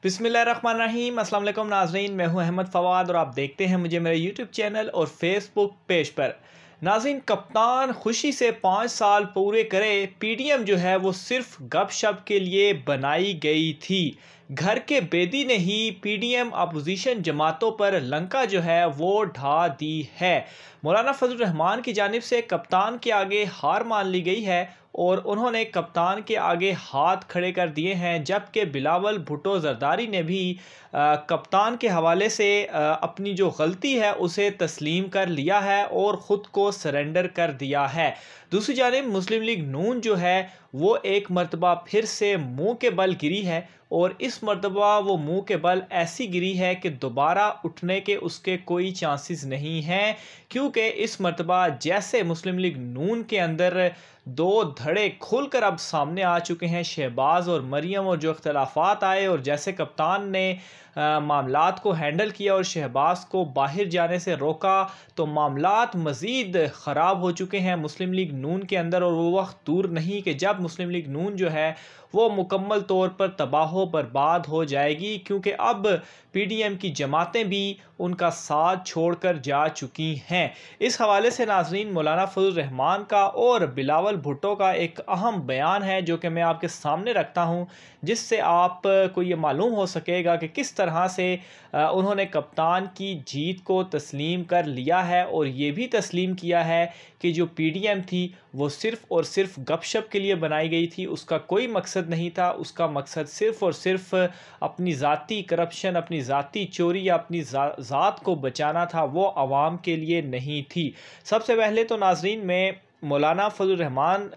बिस्मिल्लाहिर्रहमानिर्रहीम। अस्सलाम वालेकुम नाज़रीन, मैं हूं अहमद फ़वाद और आप देखते हैं मुझे मेरे यूट्यूब चैनल और फेसबुक पेज पर। नाज़रीन, कप्तान खुशी से 5 साल पूरे करे। पीडीएम जो है वो सिर्फ गपशप के लिए बनाई गई थी। घर के बेदी ने ही पीडीएम अपोजिशन जमातों पर लंका जो है वो ढा दी है। मौलाना फजल रहमान की जानिब से कप्तान के आगे हार मान ली गई है और उन्होंने कप्तान के आगे हाथ खड़े कर दिए हैं, जबकि बिलावल भुट्टो जरदारी ने भी कप्तान के हवाले से अपनी जो गलती है उसे तस्लीम कर लिया है और ख़ुद को सरेंडर कर दिया है। दूसरी जानिब मुस्लिम लीग नून जो है वो एक मरतबा फिर से मुंह के बल गिरी है और इस मरतबा वो मुंह के बल ऐसी गिरी है कि दोबारा उठने के उसके कोई चांसेस नहीं हैं, क्योंकि इस मरतबा जैसे मुस्लिम लीग नून के अंदर दो धड़े खुलकर अब सामने आ चुके हैं, शहबाज और मरियम, और जो इख्तलाफात आए और जैसे कप्तान ने मामलात को हैंडल किया और शहबाज को बाहर जाने से रोका, तो मामलात मज़ीद ख़राब हो चुके हैं मुस्लिम लीग नून के अंदर। और वो वक्त दूर नहीं कि जब मुस्लिम लीग नून जो है वो मुकम्मल तौर पर तबाह बर्बाद हो जाएगी, क्योंकि अब पीडीएम की जमातें भी उनका साथ छोड़कर जा चुकी हैं। इस हवाले से नाज़रीन, मौलाना फजल रहमान का और बिलावल भुट्टो का एक अहम बयान है जो कि मैं आपके सामने रखता हूँ, जिससे आपको ये मालूम हो सकेगा कि किस तरह से उन्होंने कप्तान की जीत को तस्लीम कर लिया है और ये भी तस्लीम किया है कि जो पीडीएम थी वो सिर्फ़ और सिर्फ गपशप के लिए बनाई गई थी। उसका कोई मकसद नहीं था, उसका मकसद सिर्फ़ और सिर्फ अपनी ज़ाती करप्शन, अपनी ज़ाती चोरी या अपनी ज़ात को बचाना था, वो आवाम के लिए नहीं थी। सबसे पहले तो नाज़रीन, मैं मौलाना फजल रहमान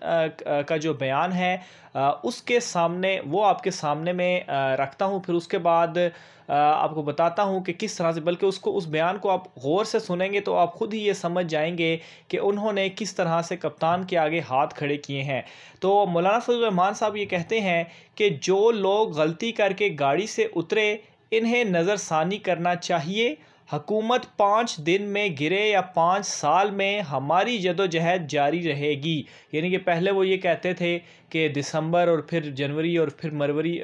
का जो बयान है उसके सामने वो आपके सामने में रखता हूँ, फिर उसके बाद आपको बताता हूँ कि किस तरह से, बल्कि उस बयान को आप गौर से सुनेंगे तो आप ख़ुद ही ये समझ जाएंगे कि उन्होंने किस तरह से कप्तान के आगे हाथ खड़े किए हैं। तो मौलाना फजल रहमान साहब ये कहते हैं कि जो लोग गलती करके गाड़ी से उतरे, इन्हें नज़रसानी करना चाहिए। हुकूमत 5 दिन में गिरे या 5 साल में, हमारी जदोजहद जारी रहेगी। यानी कि पहले वो ये कहते थे कि दिसंबर और फिर जनवरी और फिर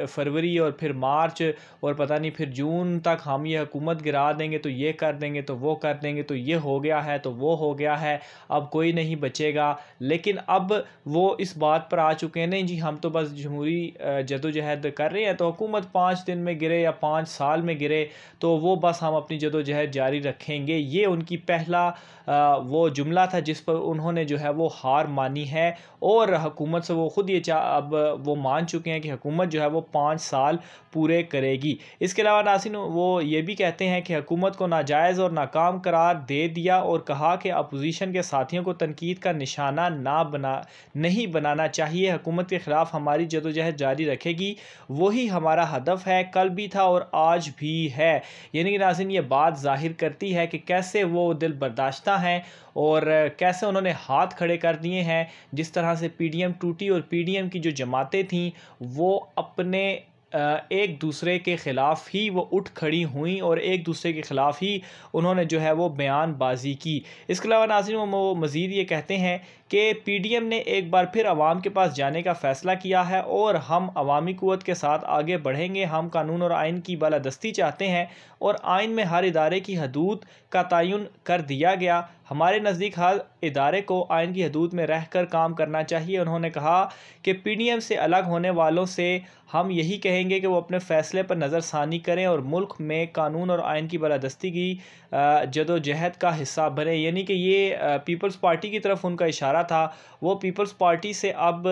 फरवरी और फिर मार्च और पता नहीं फिर जून तक हम ये हुकूमत गिरा देंगे, तो ये कर देंगे, तो वो कर देंगे, तो ये हो गया है, तो वो हो गया है, अब कोई नहीं बचेगा। लेकिन अब वो इस बात पर आ चुके हैं, नहीं जी हम तो बस जमहूरी जदोजहद कर रहे हैं, तो हुकूमत 5 दिन में गिरे या 5 साल में गिरे तो वो बस हम अपनी जदोजहद जारी रखेंगे। ये उनकी पहला वो जुमला था जिस पर उन्होंने जो है वो हार मानी है और हुकूमत से वो ख़ुद अब वो मान चुके हैं कि हुकूमत जो है वो 5 साल पूरे करेगी। इसके अलावा नाज़रीन, वो ये भी कहते हैं कि हुकूमत को नाजायज़ और नाकाम करार दे दिया और कहा कि अपोजिशन के साथियों को तनकीद का निशाना नहीं बनाना चाहिए। हुकूमत के ख़िलाफ़ हमारी जदोजहद जारी रखेगी, वही हमारा हदफ है, कल भी था और आज भी है। यानी कि नाज़रीन, ये बात ज़ाहिर करती है कि कैसे वो दिल बर्दाश्ता हैं और कैसे उन्होंने हाथ खड़े कर दिए हैं। जिस तरह से पीडीएम टूटी और पीडीएम की जो जमातें थीं वो अपने एक दूसरे के ख़िलाफ़ ही वो उठ खड़ी हुई और एक दूसरे के ख़िलाफ़ ही उन्होंने जो है वो बयानबाजी की। इसके अलावा नाज़रीन, वो मज़ीद ये कहते हैं कि पीडीएम ने एक बार फिर आवाम के पास जाने का फ़ैसला किया है और हम अवामी क़ुव्वत के साथ आगे बढ़ेंगे। हम कानून और आइन की बालादस्ती चाहते हैं और आइन में हर इदारे की हदूद का तयन कर दिया गया। हमारे नज़दीक हर इदारे को आइन की हदूद में रहकर काम करना चाहिए। उन्होंने कहा कि पीडीएम से अलग होने वालों से हम यही कहेंगे कि वो अपने फ़ैसले पर नज़रसानी करें और मुल्क में कानून और आइन की बालादस्ती की जदोजहद का हिस्सा बने। यानी कि ये पीपल्स पार्टी की तरफ उनका इशारा था। वो पीपल्स पार्टी से अब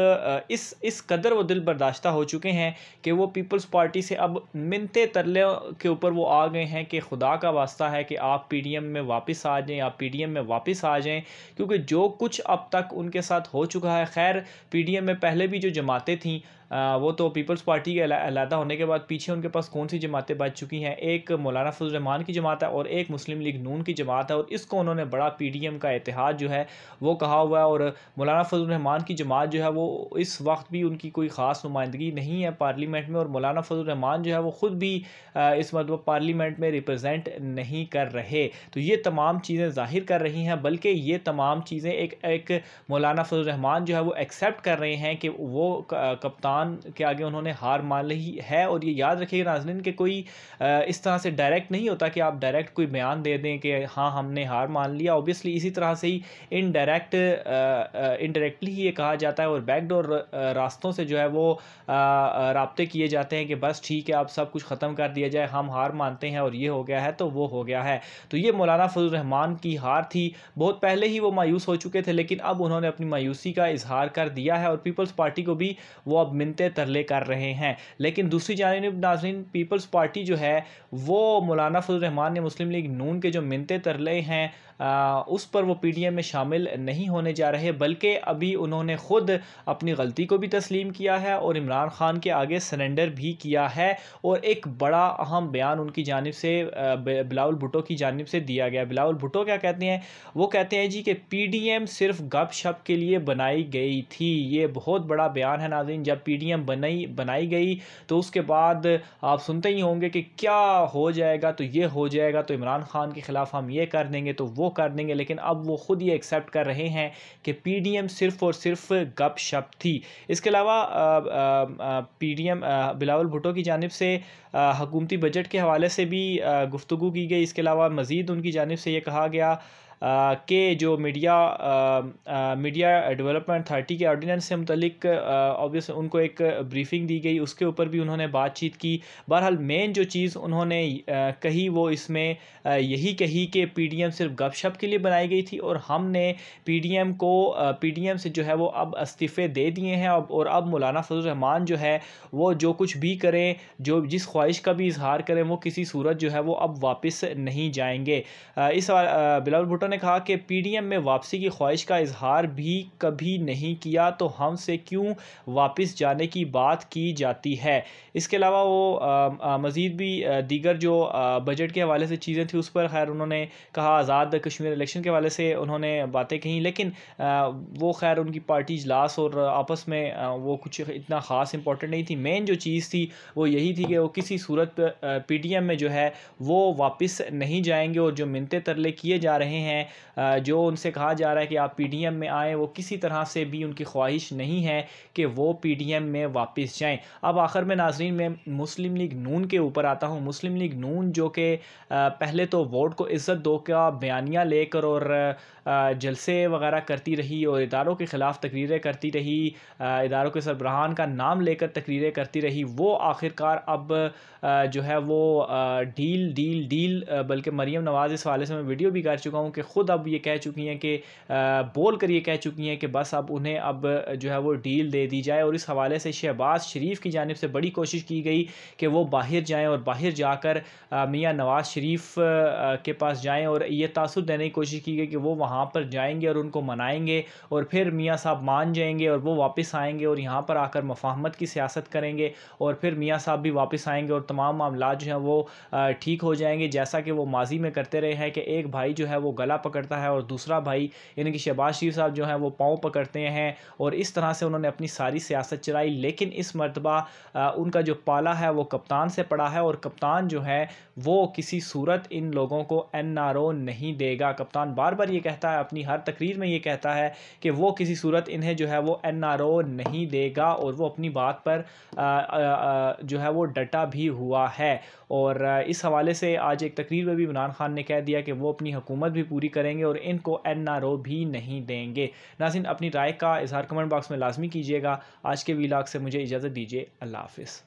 इस कदर वो दिल बर्दाश्ता हो चुके हैं कि वो पीपल्स पार्टी से अब मिन्नते तरले के ऊपर वो आ गए हैं कि खुदा का वास्ता है कि आप पीडीएम में वापस आ जाएं, आप पीडीएम में वापस आ जाएं, क्योंकि जो कुछ अब तक उनके साथ हो चुका है। खैर, पीडीएम में पहले भी जो जमातें थीं वो तो पीपल्स पार्टी के अलहदा होने के बाद पीछे उनके पास कौन सी जमातें बच चुकी हैं। एक मौलाना फजल रहमान की जमात है और एक मुस्लिम लीग नून की जमात है और इसको उन्होंने बड़ा पीडीएम का इत्तेहाद जो है वो कहा हुआ है। और मौलाना फजल रहमान की जमात जो है वो इस वक्त भी उनकी कोई ख़ास नुमाइंदगी नहीं है पार्लियामेंट में और मौलाना फजल रहमान जो है वो ख़ुद भी इस मतलब पार्लियामेंट में रिप्रेजेंट नहीं कर रहे। तो ये तमाम चीज़ें ज़ाहिर कर रही हैं, बल्कि ये तमाम चीज़ें एक मौलाना फजल रहमान जो है वो एक्सेप्ट कर रहे हैं कि वो कप्तान रहमान के आगे उन्होंने हार मान ली है। और ये याद रखिएगा नाज़रीन कि कोई इस तरह से डायरेक्ट नहीं होता कि आप डायरेक्ट कोई बयान दे दें कि हाँ हमने हार मान लिया। ऑब्वियसली इसी तरह से ही इनडायरेक्टली ही ये कहा जाता है और बैकडोर रास्तों से जो है वो राब्ते किए जाते हैं कि बस ठीक है अब सब कुछ ख़त्म कर दिया जाए, हम हार मानते हैं और ये हो गया है तो वो हो गया है। तो ये मौलाना फजल रहमान की हार थी। बहुत पहले ही वो मायूस हो चुके थे, लेकिन अब उन्होंने अपनी मायूसी का इजहार कर दिया है और पीपल्स पार्टी को भी वो अब मिन्नतें तरले कर रहे हैं। लेकिन दूसरी जानिब नाज़रीन, पीपल्स पार्टी जो है वो मौलाना फजल रहमान ने मुस्लिम लीग नून के जो मिन्नतें तरले हैं उस पर वो पीडीएम में शामिल नहीं होने जा रहे, बल्कि अभी उन्होंने ख़ुद अपनी गलती को भी तस्लीम किया है और इमरान खान के आगे सरेंडर भी किया है। और एक बड़ा अहम बयान उनकी जानिब से बिलावल भुट्टो की जानिब से दिया गया। बिलावल भुट्टो क्या कहते हैं? वो कहते हैं जी कि पीडीएम सिर्फ गपशप के लिए बनाई गई थी। ये बहुत बड़ा बयान है नाज़रीन। जब पीडीएम बनाई गई तो उसके बाद आप सुनते ही होंगे कि क्या हो जाएगा, तो ये हो जाएगा, तो इमरान खान के ख़िलाफ़ हम ये कर देंगे, तो वो कर देंगे। लेकिन अब वो ख़ुद ये एक्सेप्ट कर रहे हैं कि पीडीएम सिर्फ़ और सिर्फ गपशप थी। इसके अलावा पीडीएम बिलावल भुट्टो की जानिब से हुकूमती बजट के हवाले से भी गुफ्तगू की गई। इसके अलावा मज़ीद उनकी जानिब से ये कहा गया कि जो मीडिया डेवलपमेंट अथॉरिटी के ऑर्डिनेंस से मुतलिक ऑब्वियसली उनको एक ब्रीफिंग दी गई, उसके ऊपर भी उन्होंने बातचीत की। बहरहाल मेन जो चीज़ उन्होंने कही वो इसमें यही कही कि पीडीएम सिर्फ गपशप के लिए बनाई गई थी और हमने पीडीएम से जो है वो अब इस्तीफ़े दे दिए हैं। और अब मौलाना फजल रहमान जो है वो जो कुछ भी करें, जो जिस ख्वाहिश का भी इजहार करें, वो किसी सूरत जो है वो अब वापस नहीं जाएंगे। इस बिलावल भुट्टो ने कहा कि पीडीएम में वापसी की ख्वाहिश का इजहार भी कभी नहीं किया, तो हमसे क्यों वापस जाने की बात की जाती है। इसके अलावा वो मज़ीद भी दीगर जो बजट के हवाले से चीज़ें थी उस पर खैर उन्होंने कहा। आज़ाद कश्मीर इलेक्शन के हवाले से उन्होंने बातें कहीं, लेकिन वो खैर उनकी पार्टी इजलास और आपस में वो कुछ इतना ख़ास इंपॉर्टेंट नहीं थी। मेन जो चीज़ थी वो यही थी कि वो किसी सूरत पीडीएम में जो है वो वापस नहीं जाएंगे। और जो मिन्नतें तरले किए जा रहे हैं, जो उनसे कहा जा रहा है कि आप पीडीएम में आएँ, वो किसी तरह से भी उनकी ख्वाहिश नहीं है कि वो पीडीएम में वापस जाएं। अब आखिर में नाज़रीन मैं मुस्लिम लीग नून के ऊपर आता हूँ। मुस्लिम लीग नून जो कि पहले तो वोट को इज़्ज़त दो का बयानिया लेकर और जलसे वगैरह करती रही और इदारों के ख़िलाफ़ तकरीरें करती रही, इदारों के सरबराहान का नाम लेकर तकरीरें करती रही, वो आखिरकार अब जो है वो डील बल्कि मरीम नवाज़ इस हवाले से मैं वीडियो भी कर चुका हूँ कि ख़ुद अब ये कह चुकी हैं कि बोल कर ये कह चुकी हैं कि बस अब उन्हें अब जो है वो डील दे दी जाए। और इस हवाले से शहबाज शरीफ की जानिब से बड़ी कोशिश की गई कि वो बाहर जाएँ और बाहर जाकर मियाँ नवाज़ शरीफ के पास जाएँ और ये तासुर देने की कोशिश की गई कि वो वहाँ पर जाएंगे और उनको मनाएंगे और फिर मियाँ साहब मान जाएंगे और वो वापस आएंगे और यहाँ पर आकर मफाहमत की सियासत करेंगे और फिर मियाँ साहब भी वापस आएंगे और तमाम मामला जो हैं वो ठीक हो जाएंगे, जैसा कि वो माजी में करते रहे हैं कि एक भाई जो है वो गला पकड़ता है और दूसरा भाई यानी कि शहबाज शरीफ साहब जो हैं वो पाँव पकड़ते हैं। और इस तरह से उन्होंने अपनी सारी सियासत चलाई। लेकिन इस मरतबा उनका जो पाला है वो कप्तान से पड़ा है और कप्तान जो है वो किसी सूरत इन लोगों को एनआरओ नहीं देगा। कप्तान बार बार ये कहता है, अपनी हर तकरीर में ये कहता है कि वो किसी सूरत इन्हें जो है वो एनआरओ नहीं देगा और वो अपनी बात पर जो है वो डटा भी हुआ है। और इस हवाले से आज एक तकरीर में भी इमरान खान ने कह दिया कि वो अपनी हुकूमत भी पूरी करेंगे और इनको एनआरओ भी नहीं देंगे। नाज़रीन अपनी राय का इज़हार कमेंट बॉक्स में लाजमी कीजिएगा। आज के व्लॉग से मुझे इजाज़त दीजिए। अल्लाह हाफ़िज़।